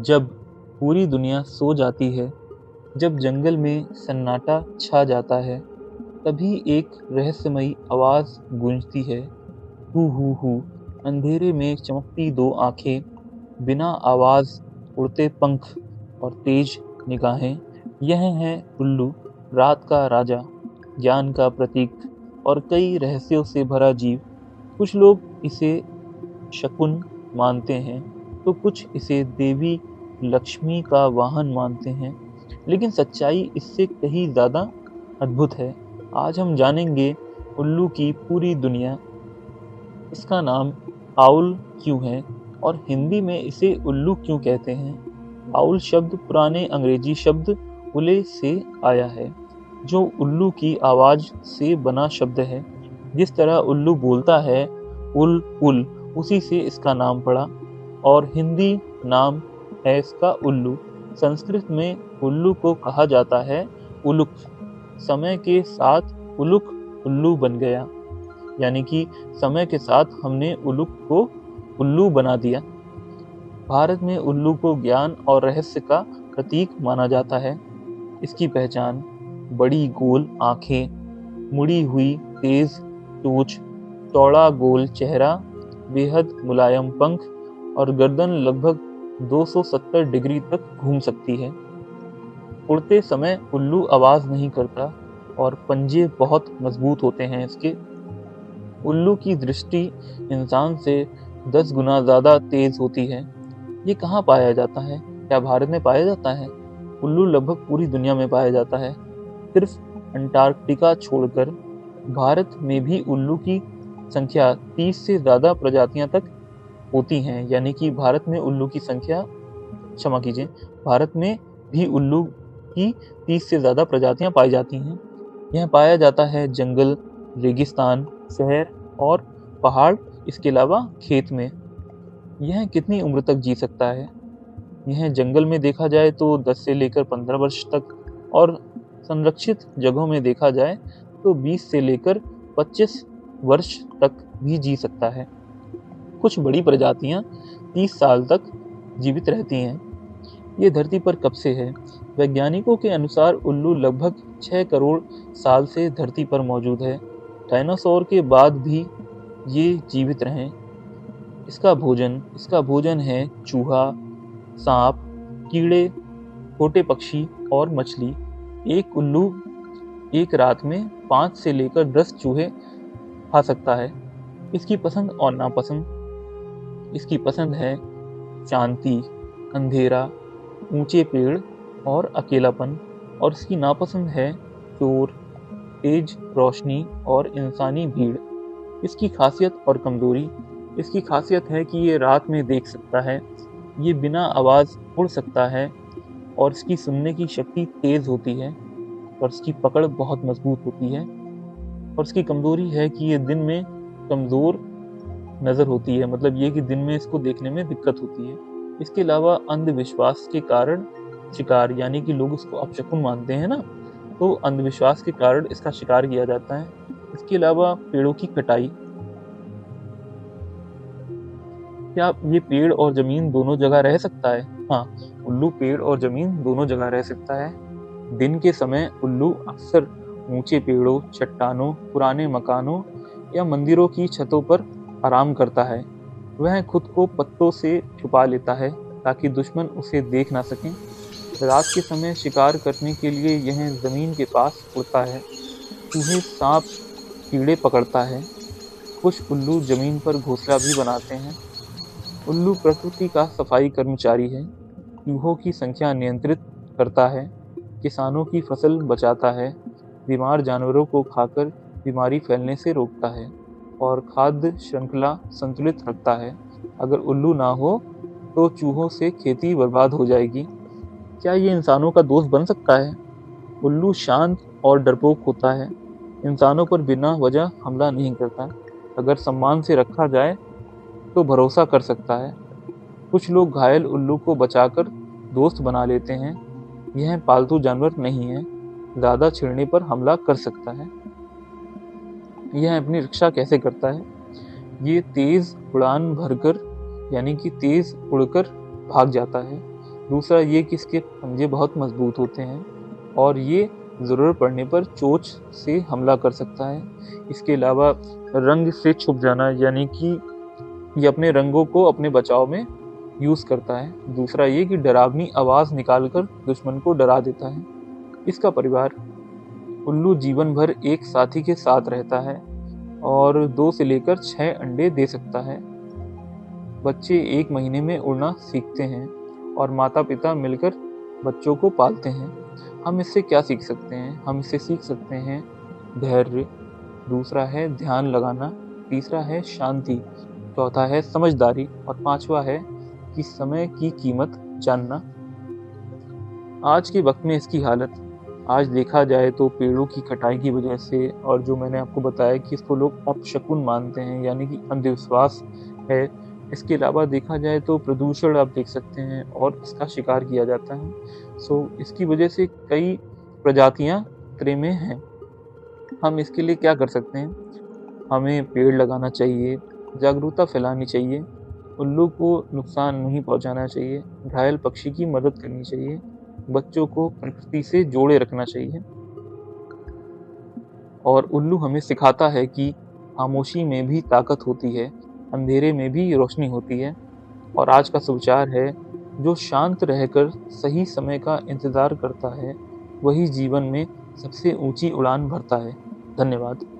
जब पूरी दुनिया सो जाती है, जब जंगल में सन्नाटा छा जाता है, तभी एक रहस्यमयी आवाज़ गूंजती है, हू हू हू। अंधेरे में चमकती दो आंखें, बिना आवाज़ उड़ते पंख और तेज निगाहें। यह है उल्लू, रात का राजा, ज्ञान का प्रतीक और कई रहस्यों से भरा जीव। कुछ लोग इसे शकुन मानते हैं, तो कुछ इसे देवी लक्ष्मी का वाहन मानते हैं, लेकिन सच्चाई इससे कहीं ज़्यादा अद्भुत है। आज हम जानेंगे उल्लू की पूरी दुनिया, इसका नाम आउल क्यों है और हिंदी में इसे उल्लू क्यों कहते हैं। आउल शब्द पुराने अंग्रेजी शब्द उले से आया है, जो उल्लू की आवाज़ से बना शब्द है। जिस तरह उल्लू बोलता है उल उल, उसी से इसका नाम पड़ा और हिंदी नाम है इसका उल्लू। संस्कृत में उल्लू को कहा जाता है उलुक। समय के साथ उलुक उल्लू बन गया, यानी कि समय के साथ हमने उलुक को उल्लू बना दिया। भारत में उल्लू को ज्ञान और रहस्य का प्रतीक माना जाता है। इसकी पहचान बड़ी गोल आंखें, मुड़ी हुई तेज चोंच, चौड़ा गोल चेहरा, बेहद मुलायम पंख और गर्दन लगभग 270 डिग्री तक घूम सकती है। उड़ते समय उल्लू आवाज नहीं करता और पंजे बहुत मजबूत होते हैं इसके। उल्लू की दृष्टि इंसान से 10 गुना ज्यादा तेज होती है। ये कहाँ पाया जाता है? क्या भारत में पाया जाता है? उल्लू लगभग पूरी दुनिया में पाया जाता है। सिर्फ अंटार्कटिका छोड़कर भारत में भी उल्लू की संख्या 30 से ज्यादा प्रजातियां तक होती हैं। यानी कि भारत में उल्लू की संख्या, क्षमा कीजिए, भारत में भी उल्लू की 30 से ज्यादा प्रजातियां पाई जाती हैं। यह पाया जाता है जंगल, रेगिस्तान, शहर और पहाड़, इसके अलावा खेत में। यह कितनी उम्र तक जी सकता है? यह जंगल में देखा जाए तो 10 से लेकर 15 वर्ष तक और संरक्षित जगहों में देखा जाए तो 20 से लेकर 25 वर्ष तक भी जी सकता है। कुछ बड़ी प्रजातियां 30 साल तक जीवित रहती हैं। ये धरती पर कब से है? वैज्ञानिकों के अनुसार उल्लू लगभग 6 करोड़ साल से धरती पर मौजूद है। डायनासोर के बाद भी ये जीवित रहे। इसका भोजन है चूहा, सांप, कीड़े, छोटे पक्षी और मछली। एक उल्लू एक रात में 5 से लेकर 10 चूहे खा सकता है। इसकी पसंद और नापसंद। इसकी पसंद है शांति, अंधेरा, ऊंचे पेड़ और अकेलापन, और इसकी नापसंद है शोर, तेज रोशनी और इंसानी भीड़। इसकी खासियत और कमजोरी। इसकी खासियत है कि ये रात में देख सकता है, ये बिना आवाज़ उड़ सकता है और इसकी सुनने की शक्ति तेज होती है और इसकी पकड़ बहुत मजबूत होती है। और इसकी कमजोरी है कि ये दिन में कमज़ोर नज़र होती है, मतलब ये कि दिन में इसको देखने में दिक्कत होती है। इसके अलावा अंधविश्वास के कारण शिकार, यानी कि लोग उसको अपशकुन मानते हैं ना, तो अंधविश्वास के कारण इसका शिकार किया जाता है। इसके अलावा पेड़ों की कटाई। क्या ये पेड़ और जमीन दोनों जगह रह सकता है? हाँ, उल्लू पेड़ और जमीन दोनों जगह रह सकता है। दिन के समय उल्लू अक्सर ऊंचे पेड़ों, चट्टानों, पुराने मकानों या मंदिरों की छतों पर आराम करता है। वह खुद को पत्तों से छुपा लेता है ताकि दुश्मन उसे देख ना सकें। रात के समय शिकार करने के लिए यह जमीन के पास उड़ता है। चूहे, सांप, कीड़े पकड़ता है। कुछ उल्लू जमीन पर घोंसला भी बनाते हैं। उल्लू प्रकृति का सफाई कर्मचारी है। चूहों की संख्या नियंत्रित करता है, किसानों की फसल बचाता है, बीमार जानवरों को खाकर बीमारी फैलने से रोकता है और खाद्य श्रृंखला संतुलित रखता है। अगर उल्लू ना हो तो चूहों से खेती बर्बाद हो जाएगी। क्या ये इंसानों का दोस्त बन सकता है? उल्लू शांत और डरपोक होता है। इंसानों पर बिना वजह हमला नहीं करता। अगर सम्मान से रखा जाए तो भरोसा कर सकता है। कुछ लोग घायल उल्लू को बचाकर दोस्त बना लेते हैं। यह पालतू जानवर नहीं है, ज़्यादा छिड़ने पर हमला कर सकता है। यह अपनी रक्षा कैसे करता है? ये तेज उड़ान भरकर, यानी कि तेज उड़कर भाग जाता है। दूसरा ये कि इसके पंजे बहुत मजबूत होते हैं और ये ज़रूरत पड़ने पर चोंच से हमला कर सकता है। इसके अलावा रंग से छुप जाना, यानी कि ये अपने रंगों को अपने बचाव में यूज़ करता है। दूसरा ये कि डरावनी आवाज़ निकालकर दुश्मन को डरा देता है। इसका परिवार: उल्लू जीवन भर एक साथी के साथ रहता है और 2 से लेकर 6 अंडे दे सकता है। बच्चे 1 महीने में उड़ना सीखते हैं और माता-पिता मिलकर बच्चों को पालते हैं। हम इससे क्या सीख सकते हैं? हम इससे सीख सकते हैं धैर्य, दूसरा है ध्यान लगाना, तीसरा है शांति, चौथा है समझदारी और पाँचवा है कि समय की कीमत जानना। आज के वक्त में इसकी हालत, आज देखा जाए तो पेड़ों की कटाई की वजह से, और जो मैंने आपको बताया कि इसको लोग अपशकुन मानते हैं, यानी कि अंधविश्वास है। इसके अलावा देखा जाए तो प्रदूषण आप देख सकते हैं और इसका शिकार किया जाता है। इसकी वजह से कई प्रजातियां खतरे में हैं। हम इसके लिए क्या कर सकते हैं? हमें पेड़ लगाना चाहिए, जागरूकता फैलानी चाहिए, उल्लू को नुकसान नहीं पहुंचाना चाहिए, घायल पक्षी की मदद करनी चाहिए, बच्चों को प्रकृति से जोड़े रखना चाहिए। और उल्लू हमें सिखाता है कि खामोशी में भी ताकत होती है, अंधेरे में भी रोशनी होती है। और आज का सुविचार है, जो शांत रहकर सही समय का इंतजार करता है, वही जीवन में सबसे ऊंची उड़ान भरता है। धन्यवाद।